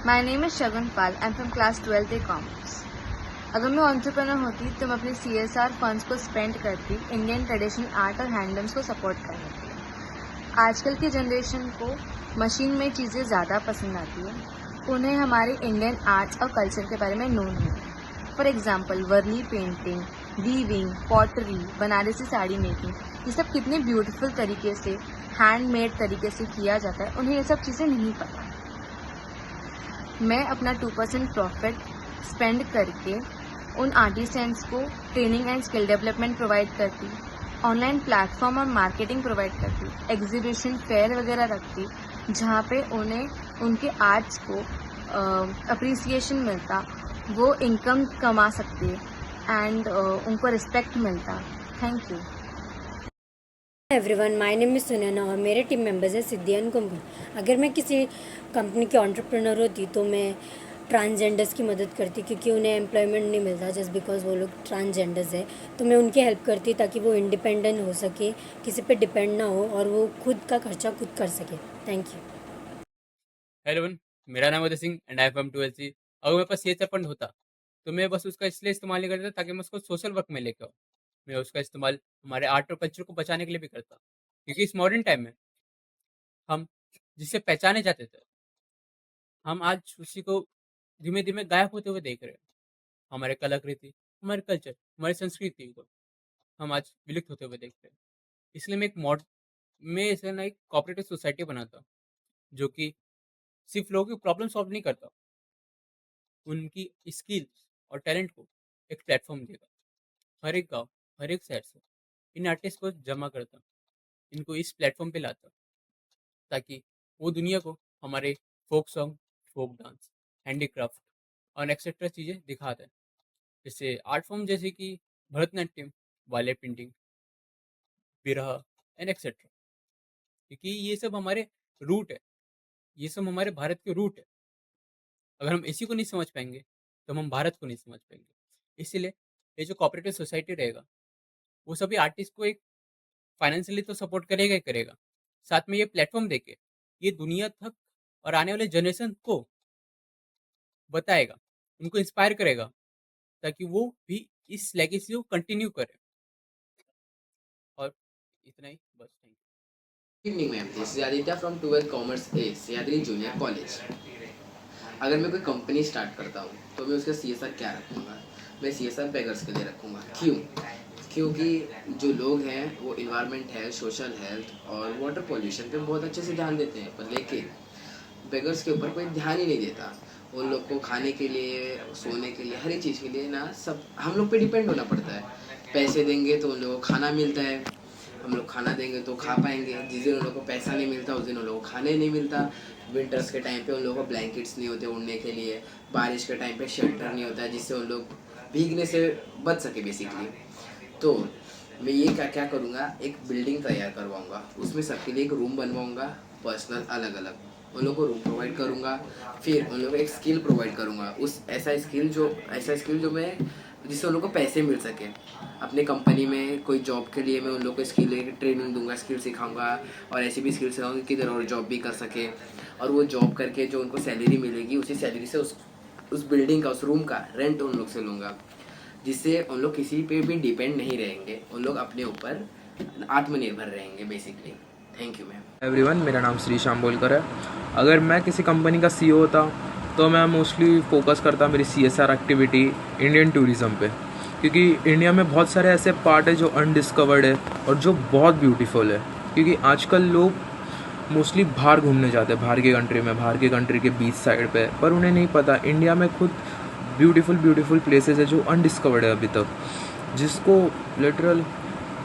My name is Shagun Pal. I'm from class 12th A Commerce. अगर मैं entrepreneur होती तो मैं अपने CSR फंड्स को स्पेंड करती इंडियन ट्रेडिशनल आर्ट और हैंडलूम्स को सपोर्ट करने के लिए। आजकल की जनरेशन को मशीन में चीज़ें ज़्यादा पसंद आती है, उन्हें हमारे इंडियन आर्ट्स और कल्चर के बारे में नोन नहीं है। For example Warli painting, weaving, pottery, Banarasi sari making, ये सब कितने ब्यूटीफुल तरीके से हैंडमेड तरीके से किया जाता है, उन्हें ये सब चीज़ें नहीं पता। मैं अपना 2% प्रॉफिट स्पेंड करके उन आर्टिसंस को training and skill development provide करती, ऑनलाइन प्लेटफॉर्म और मार्केटिंग प्रोवाइड करती, एग्जीबिशन फेयर वगैरह रखती, जहाँ पे उन्हें उनके आर्ट्स को अप्रिसिएशन मिलता, वो इनकम कमा सकते एंड उनको रिस्पेक्ट मिलता। Thank you everyone, my name is Sunaina और मेरे टीम मेंबर्स हैं सिद्धि एंड कुमकुम। अगर मैं किसी कंपनी की एंटरप्रेन्योर होती तो मैं ट्रांसजेंडर्स की मदद करती, क्योंकि उन्हें एम्प्लॉयमेंट नहीं मिलता जस्ट बिकॉज वो लोग ट्रांसजेंडर्स है। तो मैं उनकी हेल्प करती ताकि वो इंडिपेंडेंट हो सके, किसी पे डिपेंड ना हो और वो खुद का खर्चा खुद कर सके। Thank you. हेलो, मेरा नाम Uday Singh and I from 12th। अगर मेरे पास CSR फंड होता तो मैं बस उसका इसलिए इस्तेमाल नहीं करता ताकि मैं उसको सोशल वर्क में लेकर आऊँ। मैं उसका इस्तेमाल हमारे आर्ट और कल्चर को बचाने के लिए भी करता, क्योंकि इस मॉडर्न टाइम में हम जिससे पहचाने जाते थे, हम आज उसी को धीमे धीमे गायब होते हुए देख रहे हैं। हमारे कलाकृति, हमारे कल्चर, हमारी संस्कृति को हम आज विलुप्त होते हुए देख रहे हैं। इसलिए मैं इसे ना एक कोऑपरेटिव सोसाइटी बनाता, जो कि सिर्फ लोगों की प्रॉब्लम सॉल्व नहीं करता, उनकी स्किल्स और टैलेंट को एक प्लेटफॉर्म देगा। हर एक गांव, हर एक शहर से इन आर्टिस्ट को जमा करता, इनको इस प्लेटफॉर्म पे लाता, ताकि वो दुनिया को हमारे folk song, folk dance, handicraft और एक्सेट्रा चीज़ें दिखाते हैं। जैसे आर्ट फॉर्म जैसे कि भरतनाट्यम, वाले पेंटिंग, बिरहा एंड एक्सेट्रा, क्योंकि ये सब हमारे रूट है, ये सब हमारे भारत के रूट है। अगर हम इसी को नहीं समझ पाएंगे तो हम भारत को नहीं समझ पाएंगे। इसीलिए ये जो कोऑपरेटिव सोसाइटी रहेगा, वो सभी आर्टिस्ट को एक फाइनेंशियली तो सपोर्ट करेगा ही करेगा, साथ में ये प्लेटफॉर्म देके ये दुनिया तक और आने वाले जनरेशन को बताएगा, उनको इंस्पायर करेगा, ताकि वो भी इस लेगेसी को कंटिन्यू करें। और इतना ही बस। Thank you. Evening ma'am, this is Aditya from 12th commerce A Sahyadri junior college. अगर मैं कोई कंपनी स्टार्ट करता हूँ तो मैं उसका CSR क्या रखूँगा? मैं CSR बेगर्स के लिए रखूँगा। क्यों? क्योंकि जो लोग हैं वो इन्वायरमेंट हेल्थ, सोशल हेल्थ और वाटर पोल्यूशन पे बहुत अच्छे से ध्यान देते हैं, पर लेकिन बेगर्स के ऊपर कोई ध्यान ही नहीं देता। उन लोग को खाने के लिए, सोने के लिए, हर एक चीज़ के लिए ना सब हम लोग पे डिपेंड होना पड़ता है। पैसे देंगे तो उन लोगों को खाना मिलता है, हम लोग खाना देंगे तो खा पाएंगे। जिस दिन उन लोगों को पैसा नहीं मिलता उस दिन उन लोगों को खाने नहीं मिलता। विंटर्स के टाइम पे उन लोगों को ब्लैंकेट्स नहीं होते उड़ने के लिए, बारिश के टाइम पे शेल्टर नहीं होता है जिससे उन लोग भीगने से बच सके बेसिकली। तो मैं ये क्या क्या करूँगा, एक बिल्डिंग तैयार करवाऊँगा, उसमें सबके लिए एक रूम बनवाऊँगा, पर्सनल अलग अलग उन लोगों को रूम प्रोवाइड करूँगा। फिर उन लोगों को एक स्किल प्रोवाइड करूँगा, उस ऐसा स्किल जो मैं जिससे उन लोगों को पैसे मिल सके। अपने कंपनी में कोई जॉब के लिए मैं उन लोगों को स्किल ट्रेनिंग दूंगा, स्किल सिखाऊंगा, और ऐसी भी स्किल सिखाऊंगा कि इधर और जॉब भी कर सके। और वो जॉब करके जो उनको सैलरी मिलेगी, उसी सैलरी से उस बिल्डिंग का, उस रूम का रेंट उन लोग से लूँगा, जिससे उन लोग किसी पे भी डिपेंड नहीं रहेंगे, उन लोग अपने ऊपर आत्मनिर्भर रहेंगे basically. Thank you ma'am. Everyone, मेरा नाम श्री श्याम बोलकर है। अगर मैं किसी कंपनी का CEO होता तो मैं मोस्टली फोकस करता मेरी CSR एक्टिविटी इंडियन टूरिज़्म पे, क्योंकि इंडिया में बहुत सारे ऐसे पार्ट है जो अनडिस्कवर्ड है और जो बहुत ब्यूटीफुल है। क्योंकि आजकल लोग मोस्टली बाहर घूमने जाते हैं, बाहर के कंट्री के बीच साइड पे, पर उन्हें नहीं पता इंडिया में खुद ब्यूटीफुल प्लेसेस है जो अनडिस्कवर्ड है अभी तक, जिसको लिटरल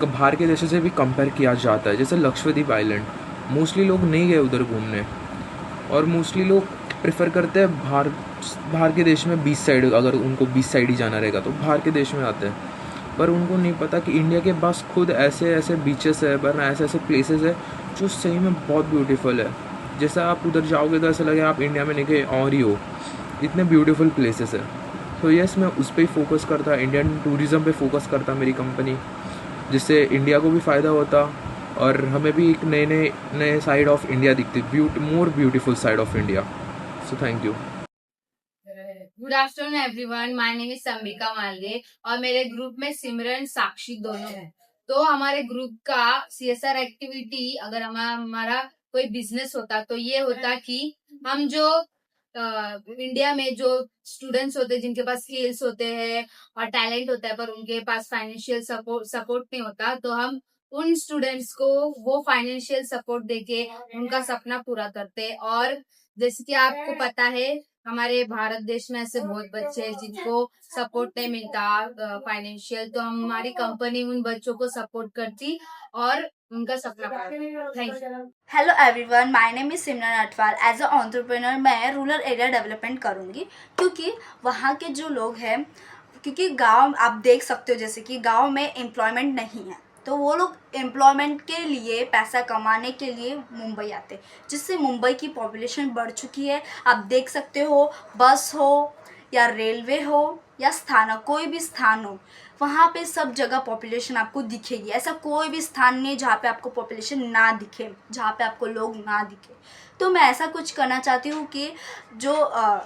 बाहर के देशों से भी कंपेयर किया जाता है। जैसे लक्षद्वीप आइलैंड, मोस्टली लोग नहीं गए उधर घूमने, और मोस्टली लोग प्रेफर करते हैं बाहर के देश में बीच साइड, अगर उनको बीच साइड ही जाना रहेगा तो बाहर के देश में आते हैं। पर उनको नहीं पता कि इंडिया के पास खुद ऐसे बीचेस है, वरना ऐसे प्लेसेस है जो सही में बहुत ब्यूटीफुल है। जैसा आप उधर जाओगे तो ऐसा लगे आप इंडिया में नहीं गए और ही हो, इतने ब्यूटीफुल प्लेसेस है। तो यस, मैं उस पर ही फोकस करता, इंडियन टूरिज़्म पे फोकस करता मेरी कंपनी, जिससे इंडिया को भी फ़ायदा होता और हमें भी एक नए साइड ऑफ इंडिया दिखती, more beautiful side of India. So thank you. Good afternoon everyone, my name is Sambika Malge और मेरे ग्रुप में सिमरन साक्षी दोनों हैं। तो हमारे ग्रुप का सीएसआर एक्टिविटी अगर हमारा कोई बिजनेस होता तो ये होता कि हम जो इंडिया में जो स्टूडेंट्स होते हैं जिनके पास स्किल्स होते हैं और टैलेंट होता है पर उनके पास फाइनेंशियल सपोर्ट नहीं होता, तो हम उन स्टूडेंट्स को वो फाइनेंशियल सपोर्ट देके उनका सपना पूरा करते हैं। और जैसे कि आपको पता है हमारे भारत देश में ऐसे बहुत बच्चे हैं जिनको सपोर्ट नहीं मिलता फाइनेंशियल, तो हमारी कंपनी उन बच्चों को सपोर्ट करती और उनका सपना पूरा। Thank you. Hello everyone, my name is Simran Atwal. As a entrepreneur मैं रूरल एरिया डेवलपमेंट करूँगी, क्योंकि वहाँ के जो लोग हैं, क्योंकि गांव आप देख सकते हो जैसे कि गांव में एम्प्लॉयमेंट नहीं है, तो वो लोग एम्प्लॉयमेंट के लिए पैसा कमाने के लिए मुंबई आते, जिससे मुंबई की पॉपुलेशन बढ़ चुकी है। आप देख सकते हो, बस हो या रेलवे हो या स्थानक, कोई भी स्थान हो, वहाँ पे सब जगह पॉपुलेशन आपको दिखेगी। ऐसा कोई भी स्थान नहीं जहाँ पे आपको पॉपुलेशन ना दिखे, जहाँ पे आपको लोग ना दिखे। तो मैं ऐसा कुछ करना चाहती हूँ कि जो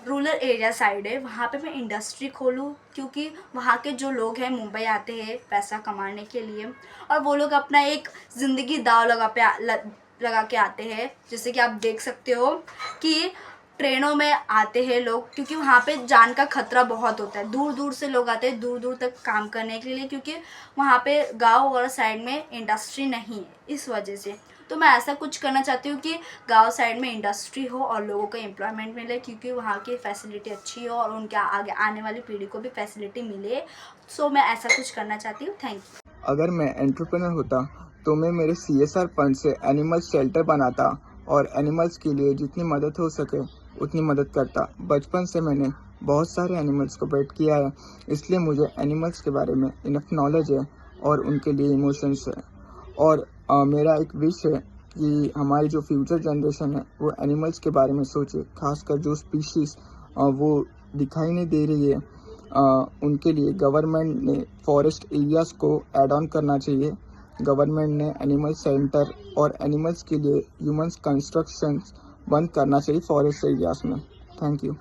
रूरल एरिया साइड है वहाँ पे मैं इंडस्ट्री खोलूँ, क्योंकि वहाँ के जो लोग हैं मुंबई आते हैं पैसा कमाने के लिए, और वो लोग अपना एक ज़िंदगी दाव लगा के आते हैं। जैसे कि आप देख सकते हो कि ट्रेनों में आते हैं लोग, क्योंकि वहाँ पे जान का खतरा बहुत होता है। दूर दूर से लोग आते हैं, दूर दूर तक काम करने के लिए, क्योंकि वहाँ पे गांव और साइड में इंडस्ट्री नहीं है, इस वजह से। तो मैं ऐसा कुछ करना चाहती हूँ कि गांव साइड में इंडस्ट्री हो और लोगों को एम्प्लॉयमेंट मिले, क्योंकि वहाँ की फैसिलिटी अच्छी हो और उनके आगे आने वाली पीढ़ी को भी फैसिलिटी मिले। सो मैं ऐसा कुछ करना चाहती हूँ। Thank you. अगर मैं एंटरप्रेन्योर होता तो मैं मेरे CSR फंड से एनिमल शेल्टर बनाता और एनिमल्स के लिए जितनी मदद हो सके उतनी मदद करता। बचपन से मैंने बहुत सारे एनिमल्स को पेट किया है, इसलिए मुझे एनिमल्स के बारे में इनफ नॉलेज है और उनके लिए इमोशंस है। और मेरा एक विश है कि हमारी जो फ्यूचर जनरेशन है वो एनिमल्स के बारे में सोचे, खासकर जो स्पीशीज़ वो दिखाई नहीं दे रही है, उनके लिए गवर्नमेंट ने फॉरेस्ट एरियाज़ को ऐड ऑन करना चाहिए। गवर्नमेंट ने एनिमल सेंटर और एनिमल्स के लिए ह्यूमंस कंस्ट्रक्शंस बंद करना चाहिए फॉरेस्ट एरियाज़ में। Thank you.